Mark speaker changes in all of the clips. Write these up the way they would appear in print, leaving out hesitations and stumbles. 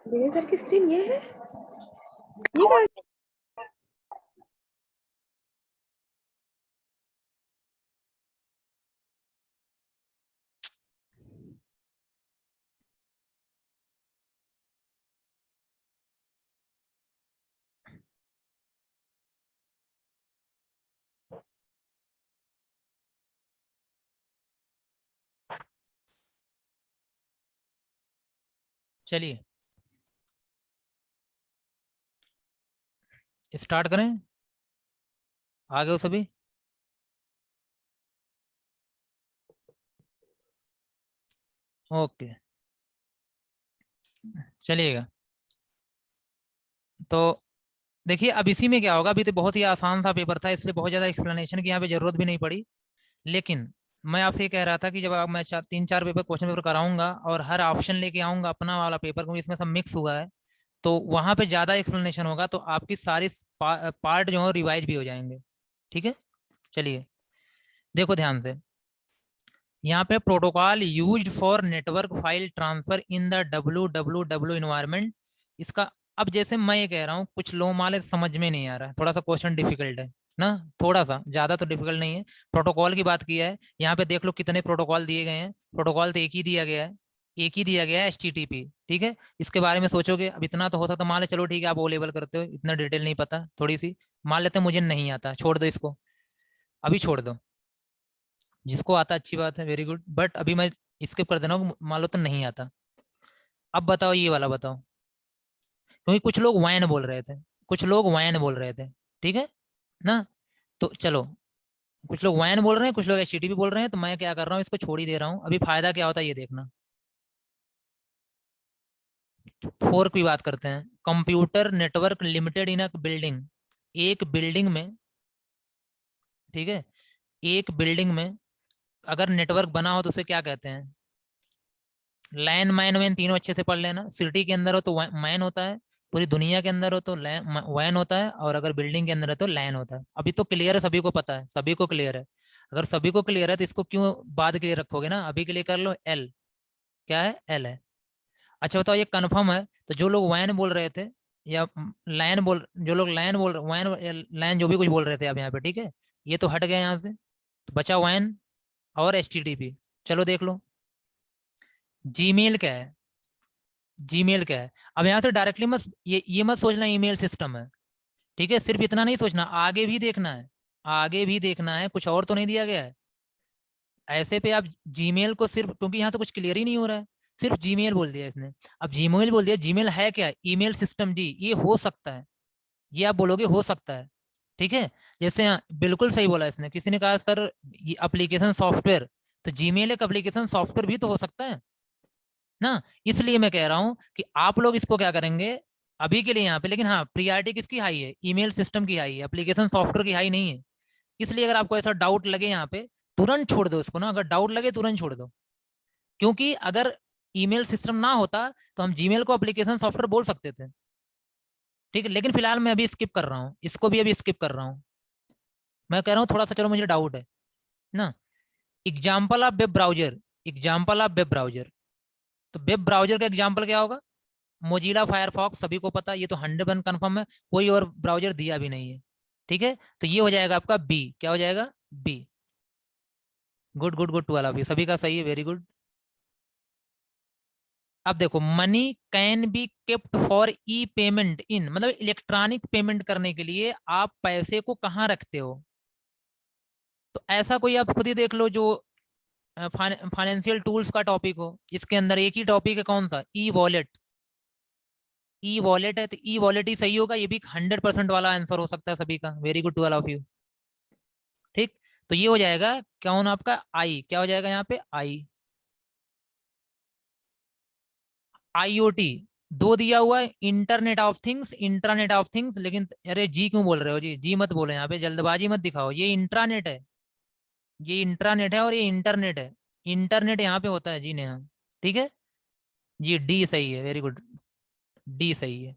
Speaker 1: विनय sir की screen ये है, ये क्या?
Speaker 2: चलिए स्टार्ट करें। आ गए हो सभी? ओके, चलिएगा। तो देखिए अब इसी में क्या होगा, अभी तो बहुत ही आसान सा पेपर था, इसलिए बहुत ज़्यादा एक्सप्लेनेशन की यहाँ पे जरूरत भी नहीं पड़ी। लेकिन मैं आपसे ये कह रहा था कि जब आप मैं 3-4 पेपर क्वेश्चन पेपर कराऊंगा और हर ऑप्शन लेके आऊंगा अपना वाला पेपर, क्योंकि इसमें सब मिक्स हुआ है, तो वहां पे ज़्यादा एक्सप्लेनेशन होगा, तो आपकी सारी पार्ट जो है रिवाइज भी हो जाएंगे। ठीक है, चलिए देखो ध्यान से। यहाँ पे protocol used for network file transfer in the www environment, इसका अब जैसे मैं ये कह रहा हूँ, कुछ लोग माले समझ में नहीं आ रहा है, थोड़ा सा क्वेश्चन डिफिकल्ट है ना, थोड़ा सा, ज्यादा तो डिफिकल्ट नहीं है। प्रोटोकॉल की बात किया है, यहाँ पे देख लो कितने प्रोटोकॉल दिए गए हैं। प्रोटोकॉल तो एक ही दिया गया है, एक ही दिया गया है, HTTP। ठीक है, इसके बारे में सोचोगे अब इतना तो हो सकता, मान ले चलो ठीक है आप ओ लेवल करते हो, इतना डिटेल नहीं पता, थोड़ी सी मान लेते हैं मुझे नहीं आता, छोड़ दो इसको, अभी छोड़ दो। जिसको आता अच्छी बात है, वेरी गुड, बट अभी मैं स्किप कर देना, मान लो तो नहीं आता। अब बताओ ये वाला बताओ, क्योंकि कुछ लोग वैन बोल रहे थे, कुछ लोग वैन बोल रहे थे, ठीक है ना। तो चलो, कुछ लोग वैन बोल रहे हैं, कुछ लोग HTTP बोल रहे हैं, तो मैं क्या कर रहा हूँ, इसको छोड़ ही दे रहा हूँ। अभी फायदा क्या होता है ये देखना। फोर की बात करते हैं, कंप्यूटर नेटवर्क लिमिटेड इन अ बिल्डिंग, एक बिल्डिंग में, ठीक है, एक बिल्डिंग में अगर नेटवर्क बना हो तो उसे क्या कहते हैं? लैन मैन वैन तीनों अच्छे से पढ़ लेना। सिटी के अंदर हो तो मैन होता है, पूरी दुनिया के अंदर हो तो वैन होता है, और अगर बिल्डिंग के अंदर है तो लैन होता है। अभी तो क्लियर है, सभी को पता है, सभी को क्लियर है। अगर सभी को क्लियर है तो इसको क्यों बाद के लिए रखोगे ना, अभी के लिए कर लो एल। क्या है? एल है। अच्छा बताओ ये कंफर्म है? तो जो लोग वैन बोल रहे थे या लाइन बोल, जो लोग लाइन बोल वैन लाइन जो भी कुछ बोल रहे थे अब यहाँ पे, ठीक है, ये तो हट गया यहाँ से, तो बचा वैन और HTTP। चलो देख लो, जीमेल क्या है? जीमेल क्या है? अब यहाँ से डायरेक्टली मत ये मत सोचना ईमेल सिस्टम है, ठीक है, सिर्फ इतना नहीं सोचना, आगे भी देखना है, आगे भी देखना है, कुछ और तो नहीं दिया गया है। ऐसे पे आप जीमेल को सिर्फ, क्योंकि यहाँ तो कुछ क्लियर ही नहीं हो रहा है, सिर्फ जीमेल बोल दिया इसने। अब जीमेल बोल दिया, जीमेल है क्या? ईमेल सिस्टम जी, ये हो सकता है, ये आप बोलोगे हो सकता है, ठीक है। जैसे यहाँ बिल्कुल सही बोला इसने, किसी ने कहा सर ये एप्लीकेशन सॉफ्टवेयर, तो जीमेल एक एप्लीकेशन सॉफ्टवेयर भी तो हो सकता है ना। इसलिए मैं कह रहा हूं कि आप लोग इसको क्या करेंगे अभी के लिए यहाँ पे, लेकिन हाँ प्रियॉरिटी किसकी हाई है? ईमेल सिस्टम की हाई है, एप्लीकेशन सॉफ्टवेयर की हाई नहीं है। इसलिए अगर आपको ऐसा डाउट लगे यहाँ पे, तुरंत छोड़ दो इसको ना, अगर डाउट लगे तुरंत छोड़ दो। क्योंकि अगर ईमेल सिस्टम ना होता तो हम जीमेल को एप्लीकेशन सॉफ्टवेयर बोल सकते थे, ठीक है। लेकिन फिलहाल मैं अभी स्किप कर रहा हूँ, इसको भी अभी स्किप कर रहा हूँ। मैं कह रहा हूँ थोड़ा सा चलो मुझे डाउट है ना। Example of web browser, example of web browser, तो वेब ब्राउजर का एग्जाम्पल क्या होगा? मोजिला फायरफॉक्स, सभी को पता, ये तो 100% कन्फर्म है, कोई और ब्राउजर दिया भी नहीं है, ठीक है। तो ये हो जाएगा आपका बी, क्या हो जाएगा? बी। गुड गुड गुड, 12 अभी सभी का सही है, वेरी गुड। अब देखो, money can be kept for E payment in, मतलब इलेक्ट्रॉनिक पेमेंट करने के लिए आप पैसे को कहाँ रखते हो? तो ऐसा कोई आप खुद ही देख लो जो फाइनेंशियल टूल्स का टॉपिक हो, इसके अंदर एक ही टॉपिक है, कौन सा? E wallet. ई वॉलेट है तो ई वॉलेट ही सही होगा, ये भी 100% वाला आंसर हो सकता है सभी का, very good to all of you. ठीक, तो ये हो जाएगा कौन आपका? आई, क्या हो जाएगा यहाँ पे? आई। IoT दो दिया हुआ है, internet of things, intranet of things, लेकिन अरे जी क्यों बोल रहे हो जी? जी मत बोलो यहाँ पे, जल्दबाजी मत दिखाओ, ये इंट्रानेट है, ये इंट्रानेट है और ये इंटरनेट है। इंटरनेट यहाँ पे होता है जी ने, हाँ ठीक है। ये डी सही है, वेरी गुड, डी सही है।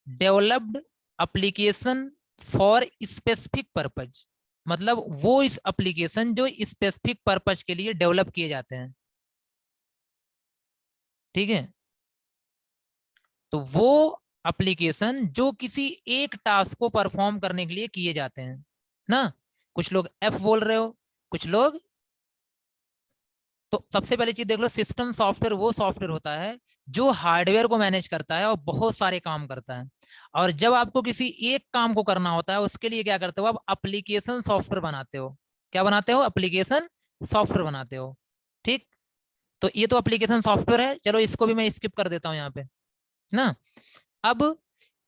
Speaker 2: Developed application for specific purpose, मतलब वो इस एप्लीकेशन जो स्पेसिफिक पर्पस के लिए डेवलप किए जाते हैं, ठीक है। तो वो एप्लीकेशन जो किसी एक टास्क को परफॉर्म करने के लिए किए जाते हैं ना। कुछ लोग एफ बोल रहे हो, कुछ लोग। तो सबसे पहली चीज देख लो, सिस्टम सॉफ्टवेयर वो सॉफ्टवेयर होता है जो हार्डवेयर को मैनेज करता है और बहुत सारे काम करता है। और जब आपको किसी एक काम को करना होता है, उसके लिए क्या करते हो आप, एप्लीकेशन सॉफ्टवेयर बनाते हो। क्या बनाते हो, एप्लीकेशन सॉफ्टवेयर बनाते हो, ठीक। तो ये तो एप्लीकेशन सॉफ्टवेयर है, चलो इसको भी मैं स्किप कर देता हूँ यहाँ पे ना। अब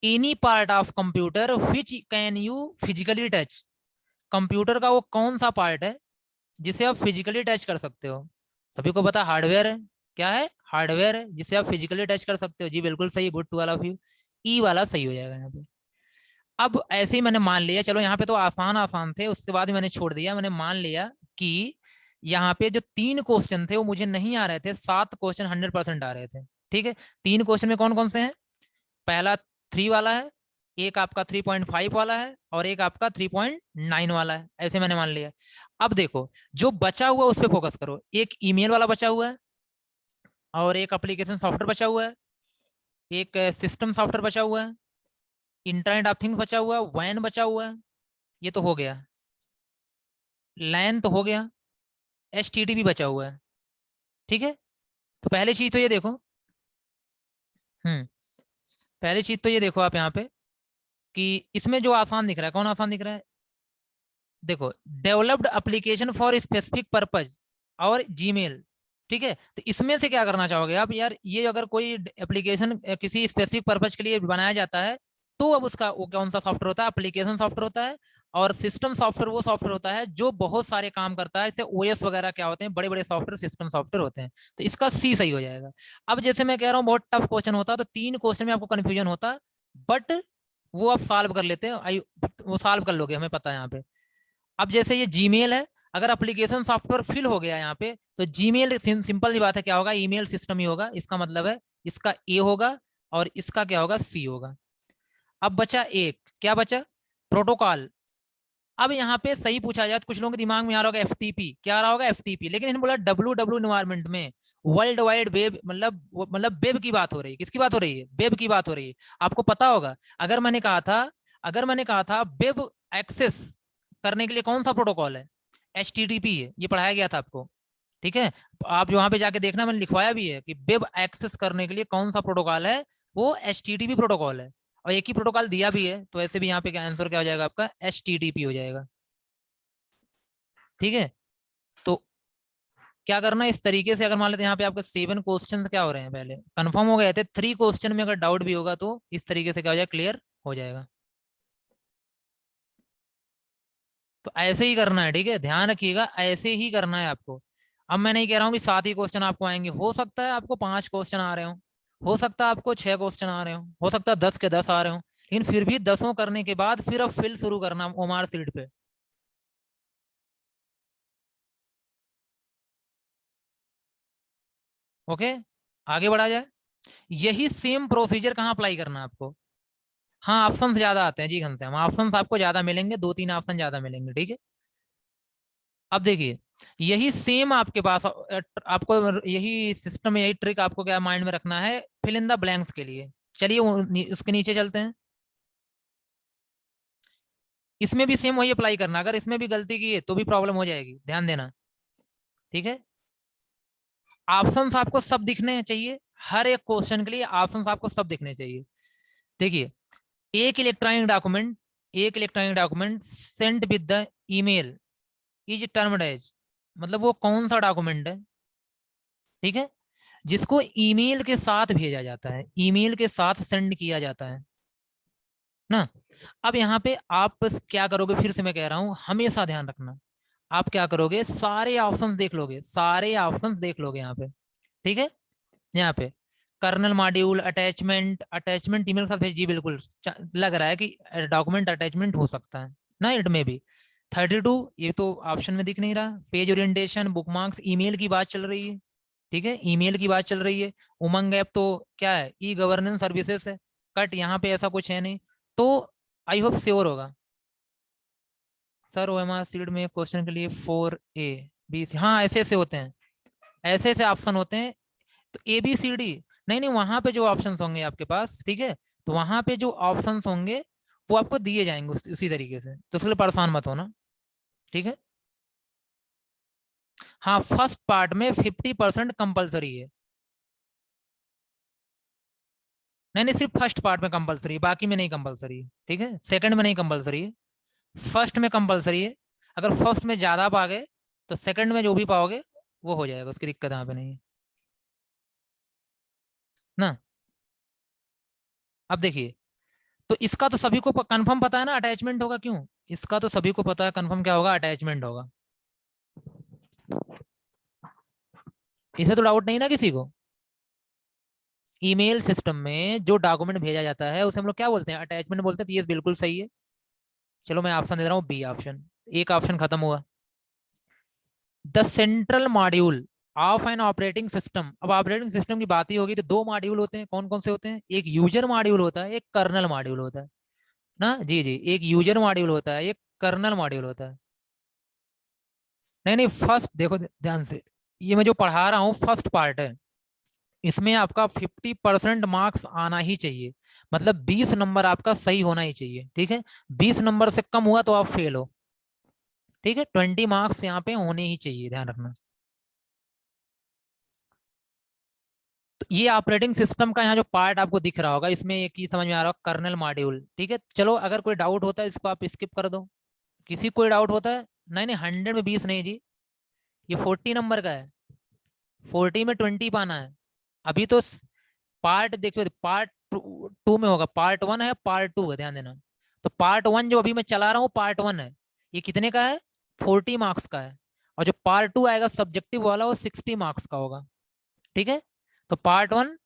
Speaker 2: any part of computer which can you physically touch, computer का वो कौन सा पार्ट है जिसे आप फिजिकली टच कर सकते हो। सभी को पता हार्डवेयर है, क्या है, हार्डवेयर है जिसे आप फिजिकली टच कर सकते हो। जी बिल्कुल सही, good to all of you. ई वाला सही हो जाएगा यहाँ पे। अब ऐसे ही मैंने मान लिया, चलो यहाँ पे तो आसान आसान थे, उसके बाद मैंने छोड़ दिया। मैंने मान लिया कि यहाँ पे जो 3 क्वेश्चन थे वो मुझे नहीं आ रहे थे, 7 क्वेश्चन 100% आ रहे थे, ठीक है। 3 क्वेश्चन में कौन कौन से हैं, पहला 3 वाला है, एक आपका 3.5 वाला है, और एक आपका 3.9 वाला है, ऐसे मैंने मान लिया। अब देखो जो बचा हुआ उस पर फोकस करो। एक ईमेल वाला बचा हुआ है, और एक एप्लीकेशन सॉफ्टवेयर बचा हुआ है, एक सिस्टम सॉफ्टवेयर बचा हुआ है, इंटरनेट ऑफ थिंग्स बचा हुआ है, वैन बचा हुआ है, ये तो हो गया। लैन तो हो गया, HTTP बचा हुआ है, ठीक है। तो पहली चीज तो ये देखो, हम्म पहली चीज तो ये देखो आप यहाँ पे कि इसमें जो आसान दिख रहा है, कौन आसान दिख रहा है, देखो, developed application for specific purpose और जीमेल, ठीक है। तो इसमें से क्या करना चाहोगे आप यार, ये अगर कोई एप्लीकेशन किसी स्पेसिफिक पर्पज के लिए बनाया जाता है, तो अब उसका वो कौन सा सॉफ्टवेयर होता है, एप्लीकेशन सॉफ्टवेयर होता है। और सिस्टम सॉफ्टवेयर वो सॉफ्टवेयर होता है जो बहुत सारे काम करता है, जैसे ओएस वगैरह क्या होते हैं, बड़े बड़े सॉफ्टवेयर सिस्टम सॉफ्टवेयर होते हैं। तो इसका सी सही हो जाएगा। अब जैसे मैं कह रहा हूँ बहुत टफ क्वेश्चन होता, तो 3 क्वेश्चन में आपको कंफ्यूजन होता, बट वो आप सॉल्व कर लेते हैं, वो सॉल्व कर लोगे, हमें पता है यहाँ पे। अब जैसे ये जीमेल है, अगर एप्लीकेशन सॉफ्टवेयर फिल हो गया यहाँ पे, तो जीमेल सिंपल सी बात है, क्या होगा, ईमेल सिस्टम ही होगा, इसका मतलब है इसका ए होगा, और इसका क्या होगा, सी होगा। अब बचा एक, क्या बचा, प्रोटोकॉल। अब यहाँ पे सही पूछा जाए तो कुछ लोगों के दिमाग में आ रहा होगा एफटीपी, क्या आ रहा होगा, एफटीपी, लेकिन इन्होंने बोला डब्ल्यू इन्वायरमेंट में वर्ल्ड वाइड वेब, मतलब वेब की बात हो रही है, किसकी बात हो रही है, वेब की बात हो रही है। आपको पता होगा, अगर मैंने कहा था, वेब एक्सेस करने के लिए कौन सा प्रोटोकॉल है, HTTP है, ये पढ़ाया गया था आपको, ठीक है। आप वहां पे जाके देखना, मैंने लिखवाया भी है कि वेब एक्सेस करने के लिए कौन सा प्रोटोकॉल है, वो HTTP प्रोटोकॉल है। और एक ही प्रोटोकॉल दिया भी है, तो ऐसे भी यहाँ पे क्या आंसर क्या हो जाएगा आपका, HTTP हो जाएगा, ठीक है। तो क्या करना है, इस तरीके से, अगर मान लेते हैं यहाँ पे आपके 7 क्वेश्चन क्या हो रहे हैं, पहले कंफर्म हो गए थे, 3 क्वेश्चन में अगर डाउट भी होगा तो इस तरीके से क्या हो जाएगा, क्लियर हो जाएगा। तो ऐसे ही करना है, ठीक है, ध्यान रखिएगा, ऐसे ही करना है आपको। अब मैं नहीं कह रहा हूँ कि 7 ही क्वेश्चन आपको आएंगे, हो सकता है आपको 5 क्वेश्चन आ रहे हो सकता है आपको 6 क्वेश्चन आ रहे हो सकता है 10 के 10 आ रहे हो, लेकिन फिर भी 10 करने के बाद फिर अब फिल शुरू करना ओमार सीट पे। ओके, आगे बढ़ा जाए। यही सेम प्रोसीजर कहाँ अप्लाई करना है आपको। हाँ, ऑप्शन ज्यादा आते हैं जी घनश्याम, ऑप्शन आपको ज्यादा मिलेंगे, 2-3 ऑप्शन ज्यादा मिलेंगे, ठीक है। अब देखिए, यही सेम आपके पास आपको यही सिस्टम, यही ट्रिक आपको क्या माइंड में रखना है, फिल इन द ब्लैंक्स के लिए। चलिए उसके नीचे चलते हैं। इसमें भी सेम वही अप्लाई करना, अगर इसमें भी गलती की है तो भी प्रॉब्लम हो जाएगी, ध्यान देना, ठीक है। ऑप्शंस आपको सब दिखने चाहिए, हर एक क्वेश्चन के लिए ऑप्शंस आपको सब दिखने चाहिए। देखिए, एक electronic document, sent with the email is termed as, मतलब वो कौन सा डॉक्यूमेंट है, ठीक है, जिसको ईमेल के साथ भेजा जाता है, ईमेल के साथ सेंड किया जाता है ना। अब यहाँ पे आप बस क्या करोगे, फिर से मैं कह रहा हूं, हमेशा ध्यान रखना, आप क्या करोगे, सारे ऑप्शंस देख लोगे, सारे ऑप्शंस देख लोगे यहाँ पे, ठीक है। यहाँ पे कर्नल मॉड्यूल, अटैचमेंट ईमेल के साथ भेज, जी बिल्कुल, लग रहा है कि डॉक्यूमेंट अटैचमेंट हो सकता है ना, इट में भी 32, ये तो ऑप्शन में दिख नहीं रहा, पेज ओरिएंटेशन, बुकमार्क्स, ईमेल की बात चल रही है, ठीक है, ईमेल की बात चल रही है। उमंग ऐप तो क्या है, ई गवर्नेंस सर्विसेज है, कट यहाँ पे ऐसा कुछ है नहीं, तो आई होप श्योर होगा। सर ओएमआर सीट में क्वेश्चन के लिए 4A B C, हाँ ऐसे ऐसे होते हैं, ऐसे ऐसे ऑप्शन होते हैं। तो ABCD नहीं नहीं, वहां पे जो ऑप्शंस होंगे आपके पास, ठीक है, तो वहां पे जो ऑप्शंस होंगे वो आपको दिए जाएंगे उसी तरीके से, तो उसके लिए परेशान मत होना, ठीक है। हाँ फर्स्ट पार्ट में 50% कंपलसरी है। नहीं नहीं, सिर्फ फर्स्ट पार्ट में कंपलसरी है, बाकी में नहीं कंपलसरी है, ठीक है। सेकंड में नहीं कंपलसरी है, फर्स्ट में कंपलसरी है। अगर फर्स्ट में ज्यादा पा गए तो सेकंड में जो भी पाओगे वो हो जाएगा, उसकी दिक्कत यहाँ पे नहीं है ना। अब देखिए, तो इसका तो सभी को कंफर्म पता है ना अटैचमेंट होगा क्यों, इसका तो सभी को पता है कंफर्म क्या होगा, अटैचमेंट होगा। इसमें तो डाउट नहीं ना किसी को। ईमेल सिस्टम में जो डॉक्यूमेंट भेजा जाता है उसे हम लोग क्या बोलते हैं, अटैचमेंट बोलते हैं, तो ये बिल्कुल सही है। चलो मैं ऑप्शन दे रहा हूँ, बी ऑप्शन। एक ऑप्शन खत्म हुआ। The central module of an operating system, अब ऑपरेटिंग सिस्टम की बात ही होगी तो दो मॉड्यूल होते हैं, कौन कौन से होते हैं, एक यूजर मॉड्यूल होता है, एक कर्नल मॉड्यूल होता है ना। जी जी, एक यूजर मॉड्यूल होता है, एक कर्नल मॉड्यूल होता है। नहीं नहीं, फर्स्ट देखो ध्यान से, ये मैं जो पढ़ा रहा हूँ फर्स्ट पार्ट है, इसमें आपका 50% मार्क्स आना ही चाहिए, मतलब 20 नंबर आपका सही होना ही चाहिए, ठीक है। 20 नंबर से कम हुआ तो आप फेल हो, ठीक है। 20 मार्क्स यहाँ पे होने ही चाहिए, ध्यान रखना। तो ये ऑपरेटिंग सिस्टम का यहाँ जो पार्ट आपको दिख रहा होगा, इसमें एक ही समझ में आ रहा होगा, कर्नल मॉड्यूल, ठीक है। चलो अगर कोई डाउट होता है इसको आप स्किप कर दो, किसी कोई डाउट होता है। नहीं नहीं, 100 में 20 नहीं जी, ये 40 नंबर का है, 40 में 20 पाना है। अभी तो पार्ट देखियो, पार्ट टू में होगा, पार्ट वन है, पार्ट टू है, ध्यान देना। तो पार्ट वन जो अभी मैं चला रहा हूँ पार्ट वन है, ये कितने का है, 40 मार्क्स का है। और जो पार्ट टू आएगा सब्जेक्टिव वाला वो 60 मार्क्स का होगा, ठीक है। तो part one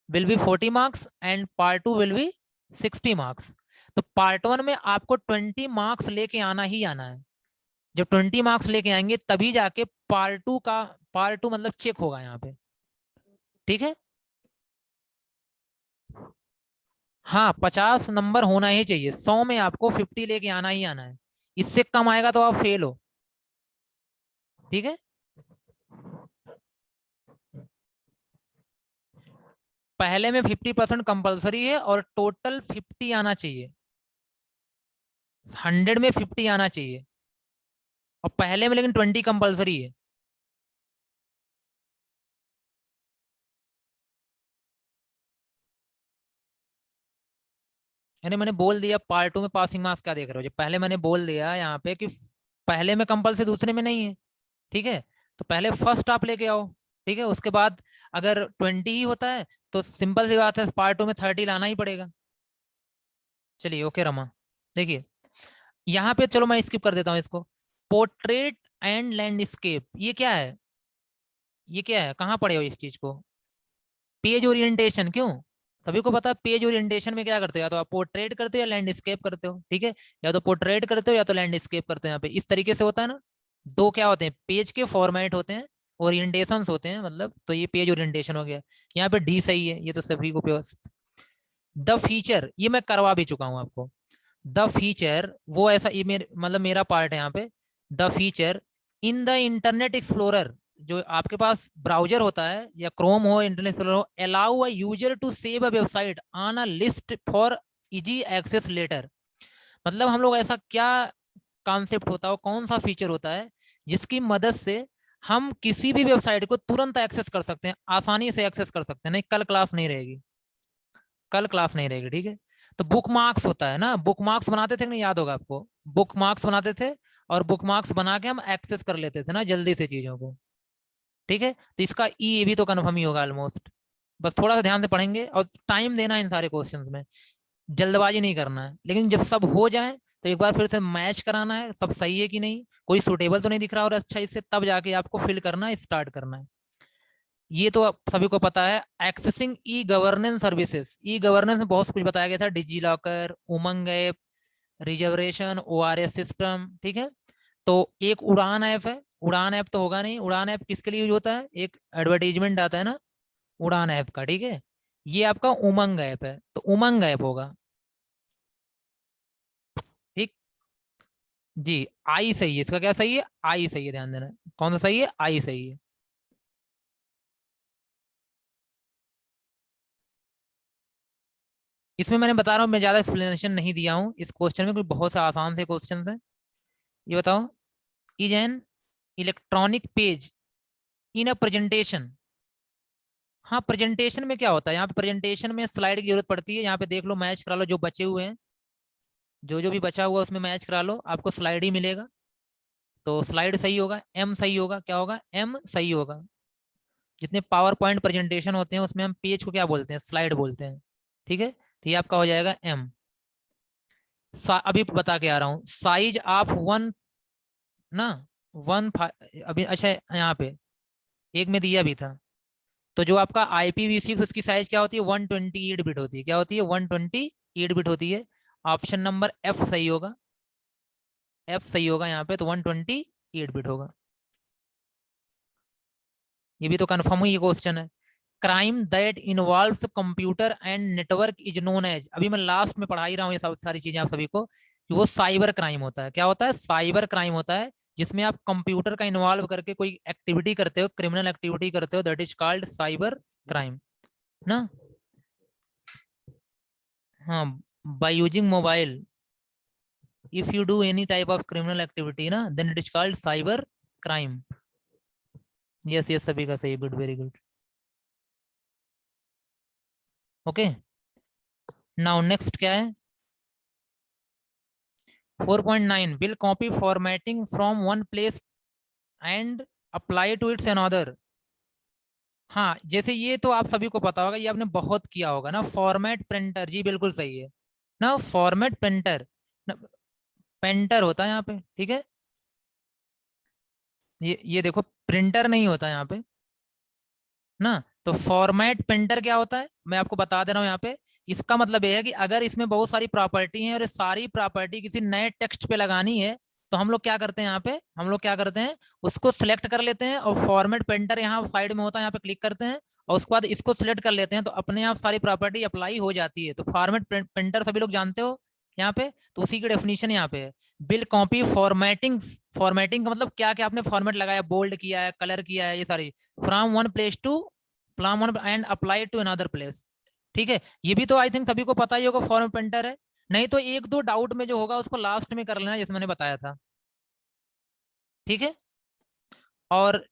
Speaker 2: will be 40 marks and part two will be 60 marks. तो पार्ट वन में आपको 20 मार्क्स लेके आना ही आना है। जब 20 मार्क्स लेके आएंगे तभी जाके पार्ट टू का, पार्ट टू मतलब चेक होगा यहाँ पे, ठीक है। हाँ 50 नंबर होना ही चाहिए, 100 में आपको 50 लेके आना ही आना है, इससे कम आएगा तो आप फेल हो, ठीक है। पहले में 50% कंपलसरी है और टोटल 50 आना चाहिए, 100 में 50 आना चाहिए, और पहले में लेकिन 20 कंपलसरी है। यानी मैंने बोल दिया पार्ट टू में पासिंग मार्क्स क्या देख रहे हो, जो पहले मैंने बोल दिया यहाँ पे कि पहले में कंपलसरी दूसरे में नहीं है, ठीक है। तो पहले फर्स्ट आप लेके आओ, ठीक है, उसके बाद अगर 20 ही होता है तो सिंपल सी बात है पार्ट टू में 30 लाना ही पड़ेगा। चलिए ओके रमा, देखिए यहाँ पे, चलो मैं स्किप कर देता हूँ इसको। पोर्ट्रेट एंड लैंडस्केप, ये क्या है, ये क्या है, कहाँ पढ़े हो इस चीज को, पेज ओरिएंटेशन, क्यों, सभी को पता है पेज ओरिएंटेशन में क्या करते हो, या तो आप पोर्ट्रेट करते हो या लैंडस्केप करते हो, ठीक है। या तो पोर्ट्रेट करते हो या तो लैंडस्केप करते हो, यहाँ पे इस तरीके से होता है ना। दो क्या होते हैं, पेज के फॉर्मेट होते हैं, ओरिएंटेशन होते हैं मतलब, तो ये पेज ओरिएंटेशन हो गया। यहाँ पे डी सही है, ये तो सभी को। द फीचर ये मैं करवा भी चुका हूँ आपको। द फीचर वो ऐसा, ये मेरे मतलब मेरा पार्ट है यहाँ पे। The feature in the internet explorer, जो आपके पास ब्राउजर होता है या क्रोम हो, इंटरनेट एक्सप्लोरर हो, allow a user to save a website on a list for easy access later. मतलब हम लोग ऐसा क्या कॉन्सेप्ट होता है, कौन सा फीचर होता है जिसकी मदद से हम किसी भी वेबसाइट को तुरंत एक्सेस कर सकते हैं, आसानी से एक्सेस कर सकते हैं। नहीं कल क्लास नहीं रहेगी, कल क्लास नहीं रहेगी, ठीक है। तो बुक मार्क्स होता है ना, बुक मार्क्स बनाते थे नहीं, याद होगा आपको, बुक मार्क्स बनाते थे, और बुक मार्क्स बना के हम एक्सेस कर लेते थे ना जल्दी से चीजों को, ठीक है। तो इसका ई ये भी तो कन्फर्म ही होगा ऑलमोस्ट। बस थोड़ा सा ध्यान से पढ़ेंगे और टाइम देना है इन सारे क्वेश्चंस में, जल्दबाजी नहीं करना है, लेकिन जब सब हो जाए तो एक बार फिर से मैच कराना है सब सही है कि नहीं, कोई सुटेबल तो नहीं दिख रहा और अच्छा इससे, तब जाके आपको फिल करना स्टार्ट करना है। ये तो सभी को पता है। Accessing e governance services, e governance में बहुत कुछ बताया गया था, डिजी लॉकर, उमंग ऐप, रिजर्वेशन, ओआरएस सिस्टम, ठीक है। तो एक उड़ान ऐप है, उड़ान ऐप तो होगा नहीं, उड़ान ऐप किसके लिए यूज होता है, एक एडवर्टीजमेंट आता है ना उड़ान ऐप का, ठीक है। ये आपका उमंग ऐप है, तो उमंग ऐप होगा, ठीक। जी आई सही है, इसका क्या सही है, आई सही है, ध्यान देना कौन सा सही है, आई सही है। इसमें मैंने बता रहा हूँ, मैं ज्यादा एक्सप्लेनेशन नहीं दिया हूँ इस क्वेश्चन में, क्योंकि बहुत से आसान से क्वेश्चन है। ये बताओ, is an electronic page in a presentation. हाँ, प्रेजेंटेशन में क्या होता है, यहाँ पे प्रेजेंटेशन में स्लाइड की जरूरत पड़ती है। यहाँ पे देख लो, मैच करा लो जो बचे हुए हैं, जो जो भी बचा हुआ है उसमें मैच करा लो, आपको स्लाइड ही मिलेगा। तो स्लाइड सही होगा, एम सही होगा, क्या होगा, एम सही होगा। जितने पावर पॉइंट प्रेजेंटेशन होते हैं उसमें हम पेज को क्या बोलते हैं, स्लाइड बोलते हैं। ठीक है, तो ये आपका हो जाएगा एम। अभी बता के आ रहा हूँ, साइज ऑफ वन ना, अभी अच्छा यहाँ पे एक में दिया भी था। तो जो आपका IPv6 उसकी साइज क्या होती है, 128 बिट होती है। क्या होती है, 128 बिट होती है। ऑप्शन नंबर एफ सही होगा, एफ सही होगा यहाँ पे, तो 128 बिट होगा। ये भी तो कंफर्म हुई, ये क्वेश्चन है। Crime that involves computer and network is known as, अभी मैं लास्ट में पढ़ा ही रहा हूँ ये सब सारी चीजें आप सभी को, कि वो साइबर क्राइम होता है। क्या होता है, साइबर क्राइम होता है, जिसमें आप कंप्यूटर का इन्वॉल्व करके कोई एक्टिविटी करते हो, क्रिमिनल एक्टिविटी करते हो, that is called cyber crime ना। हाँ, by using mobile, if you do any type of criminal activity ना, then it is called cyber crime। yes yes, सभी का सही, good, very good. Okay, now next क्या है, 4.9 will copy formatting from one place and apply to its another। हाँ, जैसे ये तो आप सभी को पता होगा, ये आपने बहुत किया होगा ना, फॉर्मेट प्रिंटर, जी बिल्कुल सही है ना, फॉर्मेट प्रिंटर, पेंटर होता है यहाँ पे, ठीक है। ये देखो, प्रिंटर नहीं होता यहाँ पे ना। तो फॉर्मेट प्रिंटर क्या होता है, मैं आपको बता दे रहा हूँ यहाँ पे। इसका मतलब यह है कि अगर इसमें बहुत सारी प्रॉपर्टी है और ये सारी प्रॉपर्टी किसी नए टेक्स्ट पे लगानी है, तो हम लोग क्या करते हैं, यहाँ पे हम लोग क्या करते हैं, उसको सिलेक्ट कर लेते हैं, और फॉर्मेट प्रिंटर यहाँ साइड में होता है, यहाँ पे क्लिक करते हैं, और उसके बाद इसको सिलेक्ट कर लेते हैं, तो अपने आप सारी प्रॉपर्टी अप्लाई हो जाती है। तो फॉर्मेट प्रिंटर सभी लोग जानते हो यहाँ पे, तो उसी की डेफिनेशन यहाँ पे है। बिल कॉपी फॉर्मेटिंग, फॉर्मेटिंग का मतलब क्या क्या आपने फॉर्मेट लगाया, बोल्ड किया है, कलर किया है, ये सारी, from one place to place one and apply to another place. ठीक है, ये भी तो आई थिंक सभी को पता ही होगा, फॉर्म पेंटर है। नहीं तो एक दो डाउट में जो होगा उसको लास्ट में कर लेना, जैसे मैंने बताया था। ठीक है, और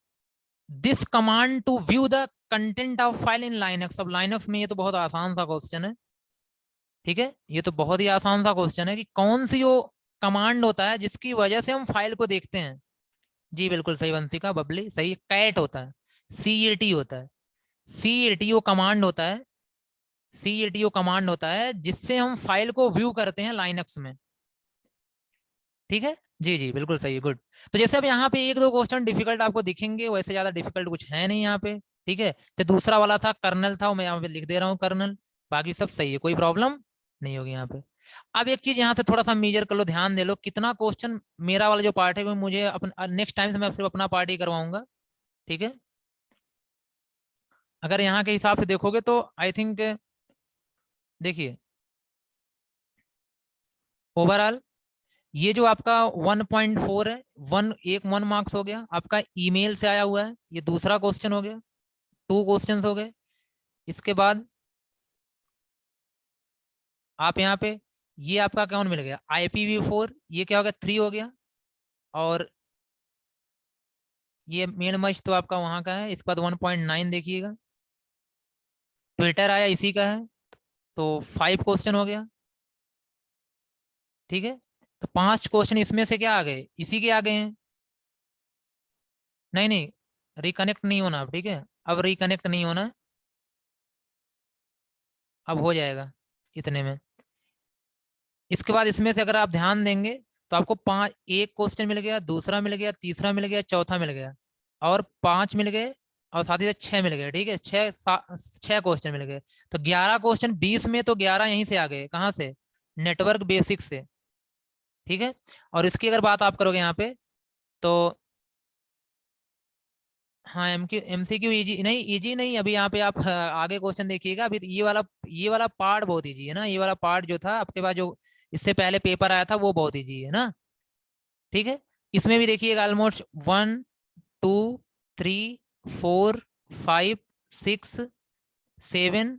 Speaker 2: this command to view the content of file in Linux. अब लाइनक्स में ये तो बहुत आसान सा क्वेश्चन है। ठीक है, ये तो बहुत ही आसान सा क्वेश्चन है कि कौन सी वो कमांड होता है जिसकी वजह से हम फाइल को देखते हैं। जी बिल्कुल सही वंशिका, बबली सही, कैट होता है, CAT होता है, CATO कमांड होता है, CATO कमांड होता है जिससे हम फाइल को व्यू करते हैं लाइनक्स में। ठीक है, जी जी बिल्कुल सही, गुड। तो जैसे अब यहाँ पे एक दो क्वेश्चन डिफिकल्ट आपको दिखेंगे, वैसे ज्यादा डिफिकल्ट कुछ है नहीं यहाँ पे। ठीक है, तो दूसरा वाला था कर्नल था, मैं यहाँ पे लिख दे रहा हूँ कर्नल, बाकी सब सही है, कोई प्रॉब्लम नहीं होगी यहाँ पे। अब एक चीज यहाँ से थोड़ा सा मेजर कर लो, ध्यान दे लो, कितना क्वेश्चन मेरा वाला जो पार्ट है वो मुझे अपन नेक्स्ट टाइम से मैं सिर्फ अपना पार्ट ही करवाऊंगा। ठीक है, अगर यहाँ के हिसाब से देखोगे तो आई थिंक, देखिए ओवरऑल ये जो आपका 1.4 है, वन मार्क्स हो गया आपका, ईमेल से आया हुआ है, ये दूसरा क्वेश्चन हो गया, टू क्वेश्चंस हो गए। इसके बाद आप यहाँ पे, ये आपका कौन मिल गया, IPv4, ये क्या हो गया, 3 हो गया। और ये मेन मच तो आपका वहां का है। इसके बाद 1.9 देखिएगा, ट्विटर आया, इसी का है, तो 5 क्वेश्चन हो गया। ठीक है, तो 5 क्वेश्चन इसमें से क्या आ गए, इसी के आ गए हैं। नहीं नहीं, रिकनेक्ट नहीं होना अब, ठीक है, अब रिकनेक्ट नहीं होना, अब हो जाएगा इतने में। इसके बाद इसमें से अगर आप ध्यान देंगे तो आपको पांच, एक क्वेश्चन मिल गया, दूसरा मिल गया, तीसरा मिल गया, चौथा मिल गया, और 5 मिल गए, और साथ ही साथ 6 मिल गए। ठीक है, 6 क्वेश्चन मिल गए, तो 11 क्वेश्चन, 20 में तो 11 यहीं से आ गए, कहाँ से, नेटवर्क बेसिक से। ठीक है, और इसकी अगर बात आप करोगे यहाँ पे, तो हाँ, MCQ इजी नहीं, इजी नहीं, अभी यहाँ पे आप आगे क्वेश्चन देखिएगा। अभी तो ये वाला पार्ट बहुत इजी है ना, ये वाला पार्ट जो था आपके पास, जो इससे पहले पेपर आया था वो बहुत इजी है ना। ठीक है, इसमें भी देखिएगा ऑलमोस्ट 1 2 3 4 5 6 7,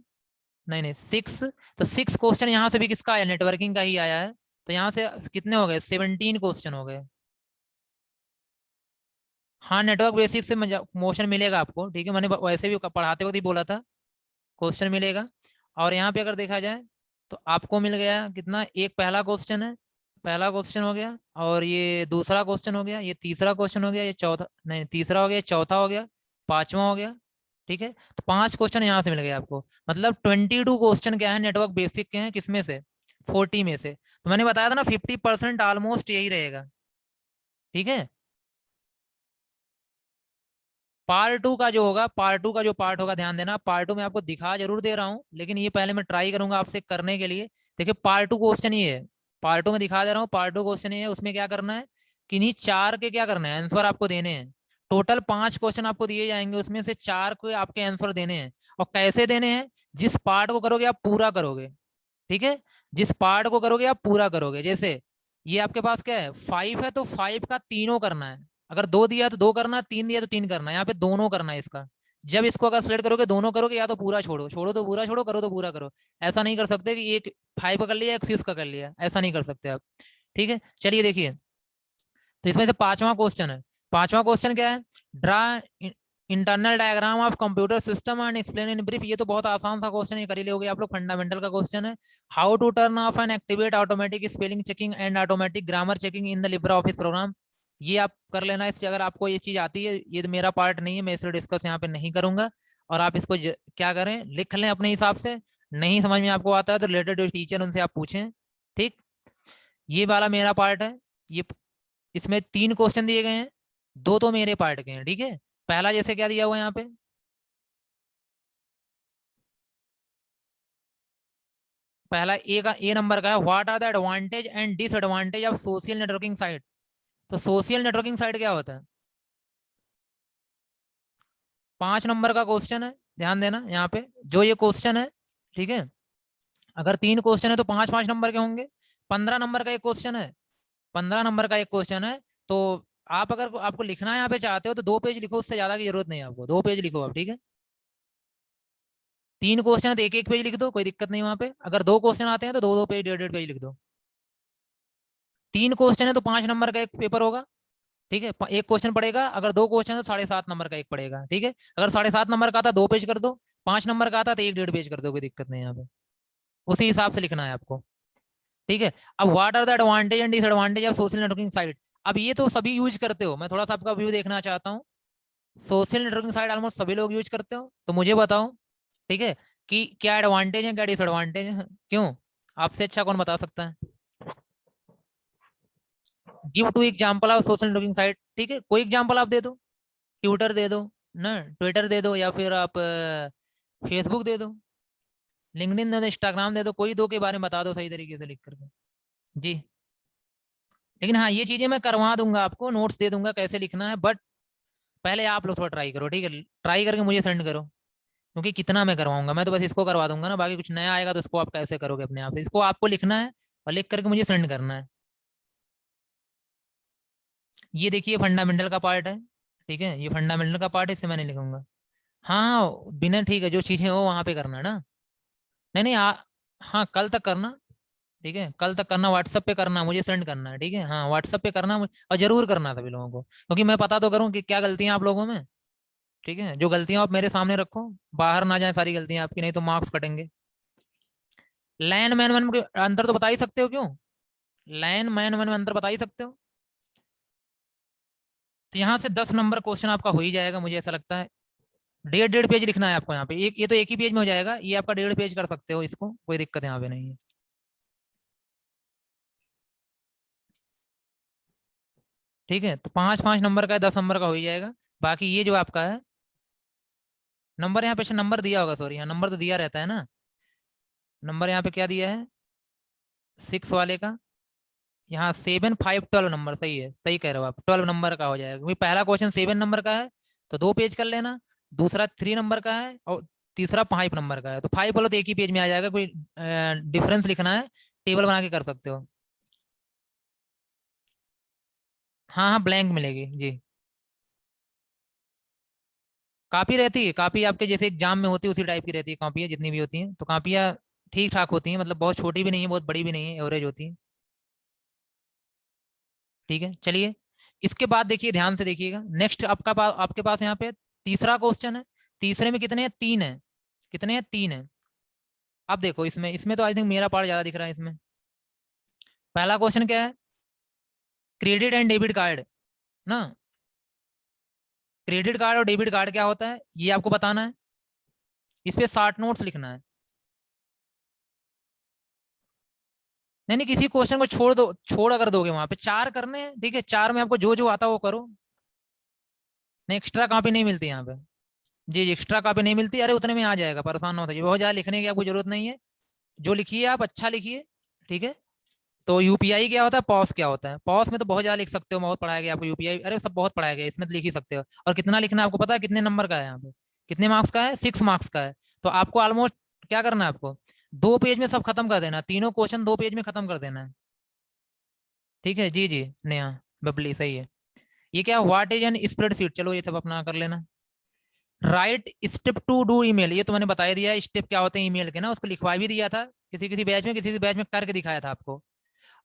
Speaker 2: नहीं नहीं 6, तो 6 क्वेश्चन यहाँ से भी किसका आया, नेटवर्किंग का ही आया है। तो यहाँ से कितने हो गए, 17 क्वेश्चन हो गए। हाँ, नेटवर्क बेसिक से मोशन मिलेगा आपको, ठीक है, मैंने वैसे भी पढ़ाते वक्त ही बोला था, क्वेश्चन मिलेगा। और यहाँ पे अगर देखा जाए तो आपको मिल गया कितना, एक पहला क्वेश्चन है, पहला क्वेश्चन हो गया, और ये दूसरा क्वेश्चन हो गया, ये तीसरा क्वेश्चन हो गया, ये चौथा, नहीं तीसरा हो गया, चौथा हो गया, पांचवा हो गया। ठीक है, तो 5 क्वेश्चन यहाँ से मिल गए आपको, मतलब 22 क्वेश्चन क्या है नेटवर्क बेसिक के हैं, किसमें से, 40 में से। तो मैंने बताया था ना 50% ऑलमोस्ट यही रहेगा। ठीक है, पार्ट टू का जो होगा, पार्ट टू का जो पार्ट होगा, ध्यान देना, पार्ट टू में आपको दिखा जरूर दे रहा हूँ, लेकिन ये पहले मैं ट्राई करूंगा आपसे करने के लिए। देखिए पार्ट टू क्वेश्चन ये है, पार्ट टू में दिखा दे रहा हूँ, पार्ट टू क्वेश्चन ये है, उसमें क्या करना है, किन्हीं 4 के क्या करना है, आंसर आपको देने हैं। टोटल 5 क्वेश्चन आपको दिए जाएंगे, उसमें से 4 को आपके आंसर देने हैं। और कैसे देने हैं, जिस पार्ट को करोगे आप पूरा करोगे। ठीक है, जिस पार्ट को करोगे आप पूरा करोगे। जैसे ये आपके पास क्या है, 5 है, तो 5 का तीनों करना है। अगर 2 दिया तो 2 करना, 3 दिया तो 3 करना, यहाँ पे दोनों करना है इसका। जब इसको अगर सिलेक्ट करोगे, दोनों करोगे, या तो पूरा छोड़ो, छोड़ो तो पूरा छोड़ो, करो तो पूरा करो। ऐसा नहीं कर सकते कि एक 5 का कर लिया, एक 6 का कर लिया, ऐसा नहीं कर सकते आप। ठीक है, चलिए देखिए, तो इसमें से पांचवा क्वेश्चन है। पांचवा क्वेश्चन क्या है, draw internal diagram of computer system and explain in brief. ये तो बहुत आसान सा क्वेश्चन है, कर ही लोगे आप लोग, फंडामेंटल का क्वेश्चन है। How to turn off and activate automatic spelling checking and automatic grammar checking in the LibreOffice program. ये आप कर लेना, इससे अगर आपको ये चीज आती है, ये तो मेरा पार्ट नहीं है, मैं इसे डिस्कस यहाँ पे नहीं करूंगा। और आप इसको क्या करें, लिख लें अपने हिसाब से। नहीं समझ में आपको आता है तो रिलेटेड जो टीचर उनसे आप पूछें। ठीक, ये वाला मेरा पार्ट है। ये इसमें 3 क्वेश्चन दिए गए हैं, 2 तो मेरे पार्ट के हैं। ठीक है, पहला जैसे क्या दिया हुआ है यहाँ पे, पहला ए का, ए नंबर का है, what are the advantage and disadvantage of social networking site. तो सोशल नेटवर्किंग साइट क्या होता है, 5 नंबर का क्वेश्चन है। ध्यान देना यहाँ पे जो ये क्वेश्चन है, ठीक है, अगर 3 क्वेश्चन है तो 5-5 नंबर के होंगे। 15 नंबर का एक क्वेश्चन है, 15 नंबर का एक क्वेश्चन है। तो आप अगर आपको लिखना यहाँ पे चाहते हो तो 2 पेज लिखो, उससे ज्यादा की जरूरत नहीं है आपको, 2 पेज लिखो आप। ठीक है, 3 क्वेश्चन है तो 1-1 पेज लिख दो, कोई दिक्कत नहीं वहां पे। अगर 2 क्वेश्चन आते हैं तो 2-2 पेज, 1.5 पेज लिख दो। 3 क्वेश्चन है तो 5 नंबर का एक पेपर होगा। ठीक है, एक क्वेश्चन पड़ेगा, अगर 2 क्वेश्चन है तो 7.5 नंबर का एक पड़ेगा। ठीक है, अगर 7.5 नंबर का आता 2 पेज कर दो, 5 नंबर का आता तो 1-1.5 पेज कर दो, कोई दिक्कत नहीं यहाँ पे, उसी हिसाब से लिखना है आपको। ठीक है, अब what are the advantage and disadvantage of social networking site. अब ये तो सभी यूज करते हो, मैं थोड़ा सा आपका व्यू देखना चाहता हूँ। सोशल नेटवर्किंग साइट ऑलमोस्ट सभी लोग यूज करते हो, तो मुझे बताओ, ठीक है, कि क्या एडवांटेज है, क्या डिसएडवांटेज है, क्यों, आपसे अच्छा कौन बता सकता है। Give two example of social networking site. ठीक है, कोई एग्जाम्पल आप दे दो, ट्विटर दे दो ना, ट्विटर दे दो, या फिर आप फेसबुक दे दो, लिंक्डइन दे दो, इंस्टाग्राम दे दो, कोई 2 के बारे में बता दो सही तरीके से लिख करके। जी, लेकिन हाँ ये चीजें मैं करवा दूंगा, आपको नोट्स दे दूंगा कैसे लिखना है, बट पहले आप लोग थोड़ा ट्राई करो। ठीक है, ट्राई करके मुझे सेंड करो, क्योंकि कितना मैं करवाऊंगा, मैं तो बस इसको करवा दूंगा ना, बाकी कुछ नया आएगा तो उसको आप कैसे करोगे अपने आप से, इसको आपको लिखना है और लिख करके मुझे सेंड करना है। ये देखिए फंडामेंटल का पार्ट है। ठीक है, ये फंडामेंटल का पार्ट है, इसे मैं नहीं लिखूंगा। हाँ बिना, ठीक है, जो चीजें हो वहां पे करना है ना। नहीं नहीं हाँ कल तक करना। ठीक है, कल तक करना, व्हाट्सएप पे करना, मुझे सेंड करना है। ठीक है, हाँ व्हाट्सएप पे करना, और जरूर करना सभी लोगों को, क्योंकि मैं पता तो करूँ कि क्या गलतियां आप लोगों में। ठीक है, जो गलतियां आप मेरे सामने रखो, बाहर ना जाए सारी गलतियां आपकी, नहीं तो मार्क्स कटेंगे। लैन मैन वन में अंतर तो बता ही सकते हो, क्यों, लैन मैन वन में अंतर बता ही सकते हो। तो यहाँ से 10 नंबर क्वेश्चन आपका हो ही जाएगा, मुझे ऐसा लगता है। 1.5 पेज लिखना है आपको यहाँ पे, एक ये तो एक ही पेज में हो जाएगा, ये आपका 1.5 पेज कर सकते हो इसको, कोई दिक्कत यहाँ पे नहीं है। ठीक है, तो 5-5 नंबर का है, 10 नंबर का हो ही जाएगा। बाकी ये जो आपका है, नंबर यहाँ पे नंबर दिया होगा, सॉरी यहाँ नंबर तो दिया रहता है ना। नंबर यहाँ पे क्या दिया है, 6 वाले का, यहाँ 7, 5, 12 नंबर, सही है, सही कह रहे हो आप, 12 नंबर का हो जाएगा, क्योंकि पहला क्वेश्चन 7 नंबर का है, तो 2 पेज कर लेना। दूसरा 3 नंबर का है, और तीसरा 5 नंबर का है, तो 5 बोलो तो एक ही पेज में आ जाएगा, कोई डिफरेंस लिखना है टेबल बना के कर सकते हो। हाँ हाँ ब्लैंक मिलेगी जी। कॉपी रहती है, कॉपी आपके जैसे एग्जाम में होती है उसी टाइप की रहती है कॉपियाँ, जितनी भी होती हैं। तो कॉपियाँ ठीक ठाक होती हैं, मतलब बहुत छोटी भी नहीं है बहुत बड़ी भी नहीं है, एवरेज होती है। ठीक है चलिए, इसके बाद देखिए ध्यान से देखिएगा, नेक्स्ट आपके पास यहाँ पे तीसरा क्वेश्चन है। तीसरे में कितने हैं, 3 है। कितने हैं, 3 है। अब देखो इसमें इसमें तो आई थिंक मेरा पार्ट ज्यादा दिख रहा है इसमें। पहला क्वेश्चन क्या है, क्रेडिट एंड डेबिट कार्ड ना। क्रेडिट कार्ड और डेबिट कार्ड क्या होता है ये आपको बताना है। इस पे 60 नोट्स लिखना है। नहीं नहीं, किसी क्वेश्चन को छोड़ दो, छोड़ अगर दोगे वहां पे 4 करने हैं, ठीक है 4 में आपको जो जो आता है वो करो। नहीं एक्स्ट्रा कॉपी नहीं मिलती यहाँ पे। जी एक्स्ट्रा कॉपी नहीं मिलती, अरे उतने में आ जाएगा, परेशान ना होता, बहुत ज्यादा लिखने की आपको जरूरत नहीं है। जो लिखिए आप अच्छा लिखिए। ठीक है। तो यूपीआई क्या होता है, पॉस क्या होता है, पॉस में तो बहुत ज्यादा लिख सकते हो, बहुत पढ़ाया गया आपको यूपीआई, अरे सब बहुत पढ़ाया गया, इसमें तो लिख ही सकते हो। और कितना लिखना है आपको पता है, कितने नंबर का है यहाँ पे, कितने मार्क्स का है, 6 मार्क्स का है। तो आपको ऑलमोस्ट क्या करना है आपको, 2 पेज में सब खत्म कर देना, तीनों क्वेश्चन 2 पेज में खत्म कर देना है। ठीक है जी जी। नेहा, बबली सही है। ये क्या, व्हाट इज एन स्प्रेडशीट, चलो ये सब अपना कर लेना। Write step to do email, ये तो मैंने बता ही दिया स्टेप क्या होते हैं ईमेल के ना, उसको लिखवा भी दिया था किसी किसी बैच में, किसी किसी बैच में करके दिखाया था आपको।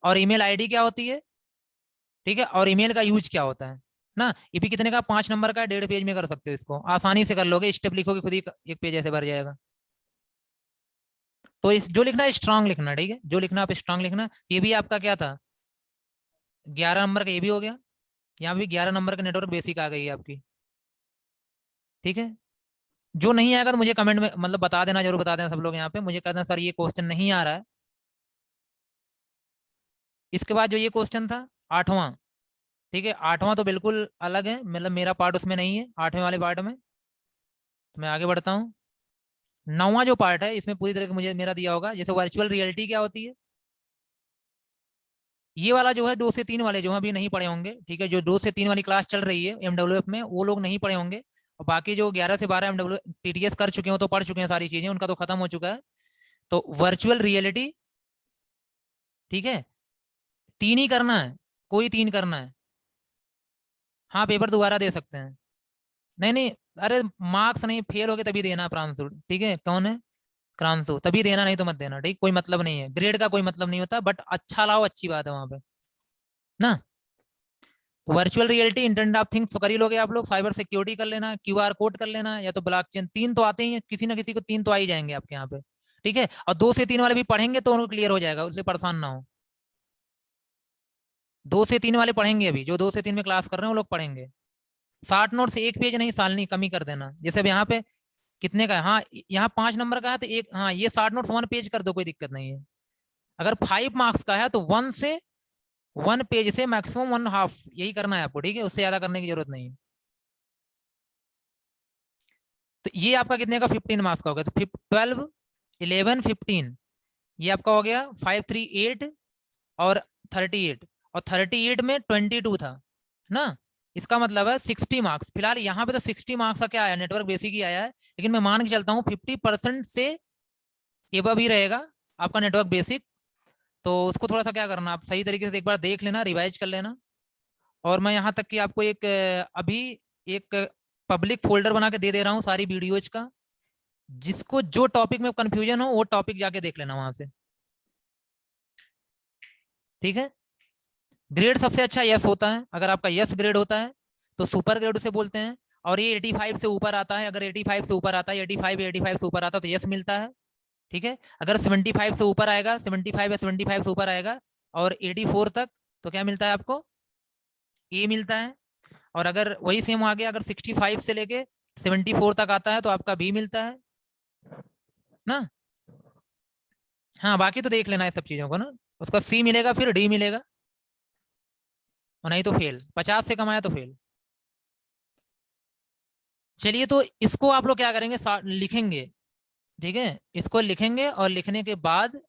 Speaker 2: और ईमेल आईडी क्या होती है, ठीक है, और ईमेल का यूज क्या होता है ना। ये भी कितने का, 5 नंबर का, 1.5 पेज में कर सकते हो इसको, आसानी से कर लोगे, स्टेप लिखोगे खुद ही 1 पेज ऐसे भर जाएगा। तो इस जो लिखना है स्ट्रांग लिखना, ठीक है, जो लिखना आप स्ट्रांग लिखना। ये भी आपका क्या था, 11 नंबर का ये भी हो गया। यहाँ भी 11 नंबर का नेटवर्क बेसिक आ गई है आपकी। ठीक है। जो नहीं आएगा तो मुझे कमेंट में मतलब बता देना, जरूर बता देना सब लोग यहाँ पे, मुझे कहना सर ये क्वेश्चन नहीं आ रहा है। इसके बाद जो ये क्वेश्चन था 8वां, ठीक है 8वां तो बिल्कुल अलग है, मतलब मेरा पार्ट उसमें नहीं है 8वें वाले पार्ट में। तो मैं आगे बढ़ता हूँ। 9वां जो पार्ट है इसमें पूरी तरह से मुझे मेरा दिया होगा, जैसे वर्चुअल रियलिटी क्या होती है। ये वाला जो है 2 से 3 वाले जो अभी नहीं पढ़े होंगे, ठीक है, जो 2 से 3 वाली क्लास चल रही है एमडब्ल्यूएफ में, वो लोग नहीं पढ़े होंगे। और बाकी जो 11 से 12 एमडब्ल्यू टीटीएस कर चुके हो तो पढ़ चुके हैं सारी चीजें, उनका तो खत्म हो चुका है। तो वर्चुअल रियलिटी, ठीक है, 3 ही करना है, कोई 3 करना है। हाँ पेपर दोबारा दे सकते हैं। नहीं नहीं, अरे मार्क्स नहीं, फेल हो गए तभी देना प्रांशु, ठीक है, कौन है, क्रांशु, तभी देना, नहीं तो मत देना, ठीक, कोई मतलब नहीं है, ग्रेड का कोई मतलब नहीं होता, बट अच्छा लाओ अच्छी बात है वहां पे ना। तो virtual reality, internet of things तो कर ही लोगे आप लोग, साइबर सिक्योरिटी कर लेना, क्यूआर कोड कर लेना, या तो ब्लॉकचेन, 3 तो आते ही हैं, किसी ना किसी को 3 तो आ ही जाएंगे आपके यहाँ पे। ठीक है, और 2 से 3 वाले भी पढ़ेंगे तो उनको क्लियर हो जाएगा, उससे परेशान ना हो। 2 से 3 वाले पढ़ेंगे, अभी जो 2 से 3 में क्लास कर रहे हैं वो लोग पढ़ेंगे। 60 नोट से 1 पेज नहीं, साल नहीं, कमी कर देना, जैसे अब यहाँ पे कितने का है, हाँ यहाँ 5 नंबर का है तो एक, हाँ ये 60 नोट्स 1 पेज कर दो, कोई दिक्कत नहीं है। अगर 5 मार्क्स का है तो 1 पेज से मैक्सिमम 1.5 यही करना है आपको, ठीक है, उससे ज्यादा करने की जरूरत नहीं है। तो ये आपका कितने का, 15 मार्क्स का होगा, तो 12, 11, 15, ये आपका हो गया 538 और 38, और 38 में 22 था ना। इसका मतलब है 60 मार्क्स, फिलहाल यहाँ पे तो 60 मार्क्स का क्या आया, नेटवर्क बेसिक ही आया है, लेकिन मैं मान के चलता हूँ 50% से एबव ही रहेगा आपका नेटवर्क बेसिक। तो उसको थोड़ा सा क्या करना, आप सही तरीके से एक बार देख लेना, रिवाइज कर लेना। और मैं यहाँ तक कि आपको एक अभी एक पब्लिक फोल्डर बना के दे दे रहा हूँ सारी वीडियोज का, जिसको जो टॉपिक में कंफ्यूजन हो वो टॉपिक जाके देख लेना वहां से। ठीक है। ग्रेड सबसे अच्छा यस होता है, अगर आपका यस ग्रेड होता है तो सुपर ग्रेड उसे बोलते हैं। और ये 85 से ऊपर आता है, अगर 85 से ऊपर आता है, 85 से ऊपर आता है तो यस मिलता है। ठीक है। अगर 75 से ऊपर आएगा, 75 या 75 से ऊपर आएगा और 84 तक, तो क्या मिलता है आपको, ए मिलता है। और अगर वही सेम आ गया, अगर 65 से लेके 74 तक आता है तो आपका बी मिलता है ना। हाँ बाकी तो देख लेना है सब चीजों को ना, उसका सी मिलेगा फिर डी मिलेगा, और नहीं तो फेल, 50 से कमाया तो फेल। चलिए तो इसको आप लोग क्या करेंगे, लिखेंगे, ठीक है, इसको लिखेंगे, और लिखने के बाद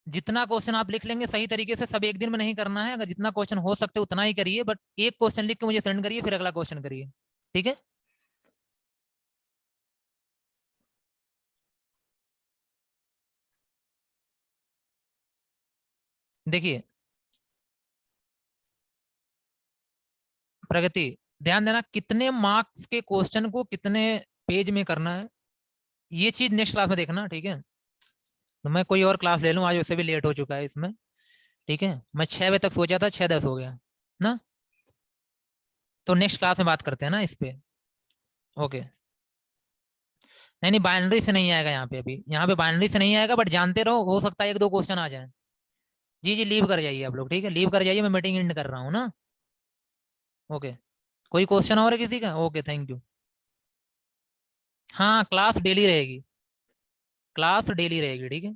Speaker 2: जितना क्वेश्चन आप लिख लेंगे सही तरीके से, सब एक दिन में नहीं करना है, अगर जितना क्वेश्चन हो सकते उतना ही करिए, बट एक क्वेश्चन लिख के मुझे सेंड करिए, फिर अगला क्वेश्चन करिए। ठीक है। देखिए प्रगति, ध्यान देना कितने मार्क्स के क्वेश्चन को कितने पेज में करना है, ये चीज नेक्स्ट क्लास में देखना, ठीक है। तो मैं कोई और क्लास ले लूँ, आज वैसे भी लेट हो चुका है इसमें, ठीक है। मैं 6 बजे तक सोचा था, 6:10 हो गया ना। तो नेक्स्ट क्लास में बात करते हैं ना इस पे। ओके, नहीं नहीं बाइनरी से नहीं आएगा यहाँ पे, अभी यहाँ पे बाइनरी से नहीं आएगा, बट जानते रहो, हो सकता है 1-2 क्वेश्चन आ जाए। जी जी, लीव कर जाइए आप लोग, ठीक है, लीव कर जाइए, मैं मीटिंग एंड कर रहा हूँ ना। ओके, कोई क्वेश्चन और है किसी का? Okay, thank you. हाँ, क्लास डेली रहेगी, क्लास डेली रहेगी, ठीक है।